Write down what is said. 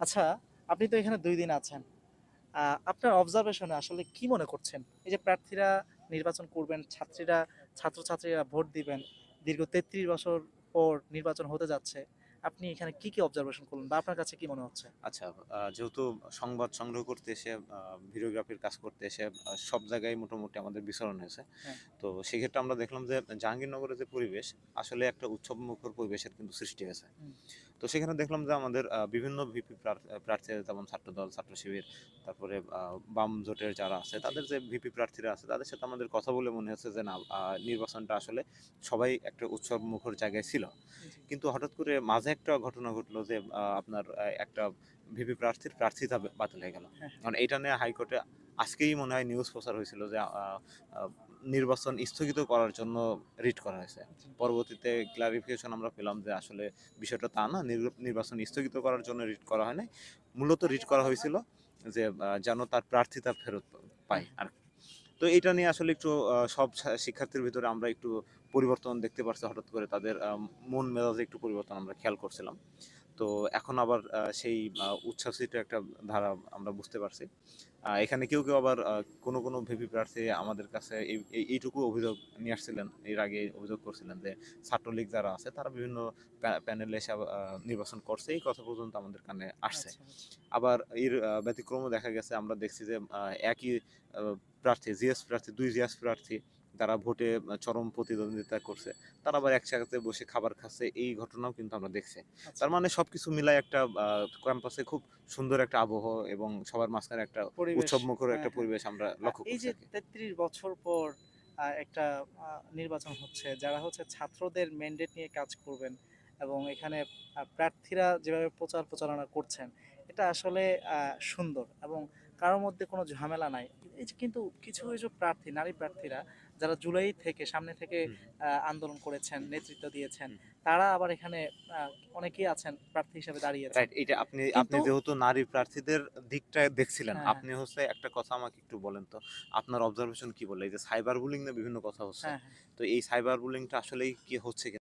আচ্ছা, আপনি তো এখানে ২ দিন আছেন। আপনার অবজারভেশনে আসলে কি মনে করছেন? এই যে প্রার্থীরা নির্বাচন করবেন, ছাত্রছাত্রীরা ভোট দিবেন। দীর্ঘ ৩৩ বছর পর নির্বাচন হতে যাচ্ছে। আপনি এখানে কি অবজারভেশন করলেন বা আপনার কাছে কি মনে হচ্ছে? আচ্ছা, যেহেতু সংবাদ সংগ্রহ করতে এসে ভিডিওগ্রাফির কাজ করতে এসে সব জায়গায় মোটামুটি আমাদের বিচরণ হয়েছে। হ্যাঁ, তো সেক্ষেত্রে আমরা দেখলাম যে জাহাঙ্গীরনগরের যে পরিবেশ আসলে একটা উৎসবমুখর পরিবেশের কিন্তু সৃষ্টি হয়েছে। হুম, তো সেখানে দেখলাম যে আমাদের বিভিন্ন ভিপি প্রার্থী যেমন ছাত্রদল, ছাত্র শিবির, তারপরে বাম জোটের যারা আছে জি, তাদের যে ভিপি প্রার্থীরা আছে তাদের সাথে আমাদের কথা বলে মনে হচ্ছে যে না, নির্বাচনটা আসলে সবাই একটা উৎসবমুখর জায়গায় ছিল। জি, কিন্তু হঠাৎ করে মাঝে একটা ঘটনা ঘটলো যে আপনার একটা ভিপি প্রার্থীর প্রার্থিতা বাতিল হয়ে গেল। হ্যাঁ, কারণ এটা নিয়ে হাইকোর্টে আজকেই মনে হয় নিউজ প্রচার হয়েছিল যে নির্বাচন স্থগিত করার জন্য রিট করা হয়েছে। জি, পরবর্তীতে ক্লারিফিকেশন আমরা পেলাম যে আসলে বিষয়টা তা না, নির্বাচন স্থগিত করার জন্য রিট করা হয় নাই। মূলত রিট করা হয়েছিল যে যেন তার প্রার্থিতা ফেরত হ্যাঁ, পায় আর কি। তো এটা নিয়ে আসলে একটু সব শিক্ষার্থীর ভিতরে আমরা একটু পরিবর্তন দেখতে পারছি। হঠাৎ করে তাদের মন মেজাজে একটু পরিবর্তন আমরা খেয়াল করছিলাম। তো এখন আবার সেই উচ্ছ্বাসিত একটা ধারা আমরা বুঝতে পারছি। এখানে কেউ আবার কোনো ভিপি প্রার্থী আমাদের কাছে এইটুকু অভিযোগ নিয়ে আসছিলেন, এর আগে অভিযোগ করছিলেন যে ছাত্রলীগ যারা আছে তারা বিভিন্ন প্যানেলে এসে নির্বাচন করছে, এই কথা পর্যন্ত আমাদের কানে আসছে। আচ্ছা, আচ্ছা, আবার এর ব্যতিক্রমও দেখা গেছে, আমরা দেখছি যে একই প্রার্থী, জিএস প্রার্থী, ২ জিএস প্রার্থী তারা ভোটে চরম প্রতিদ্বন্দ্বিতা করছে। তারা আবার একসাথে বসে খাবার খাচ্ছে, এই ঘটনাও কিন্তু আমরা দেখছি। আচ্ছা। তার মানে সবকিছু মিলায় একটা ক্যাম্পাসে খুব সুন্দর একটা আবহ এবং সবার মাঝখানে একটা পরিবেশ, উৎসবমুখর হ্যাঁ, একটা হ্যাঁ। পরিবেশ আমরা লক্ষ্য এই করছি যে আরকি। ৩৩ বছর পর একটা নির্বাচন হচ্ছে, যারা হচ্ছে ছাত্রদের ম্যান্ডেট নিয়ে কাজ করবেন এবং এখানে প্রার্থীরা যেভাবে প্রচারণা করছেন, এটা আসলে সুন্দর এবং কারোর মধ্যে কোনো ঝামেলা নাই। এই যে কিন্তু কিছু প্রার্থী, নারী প্রার্থীরা যারা জুলাই থেকে সামনে থেকে হুম, আন্দোলন করেছেন, নেতৃত্ব দিয়েছেন, হুম। তারা আবার এখানে আ অনেকেই আছেন প্রার্থী হিসেবে দাঁড়িয়েছেন। রাইট, এইটা আপনি আপনি কিন্তু যেহেতু নারী প্রার্থীদের দিকটা দেখছিলেন, হ্যাঁ, হ্যাঁ, আপনি হচ্ছে একটা কথা আমাকে একটু বলেন তো, আপনার অবজারভেশন কি বলে? এই যে সাইবার বুলিং নিয়ে বিভিন্ন কথা হচ্ছে। হ্যাঁ, হ্যাঁ। তো এই সাইবার বুলিংটা আসলেই কি হচ্ছে?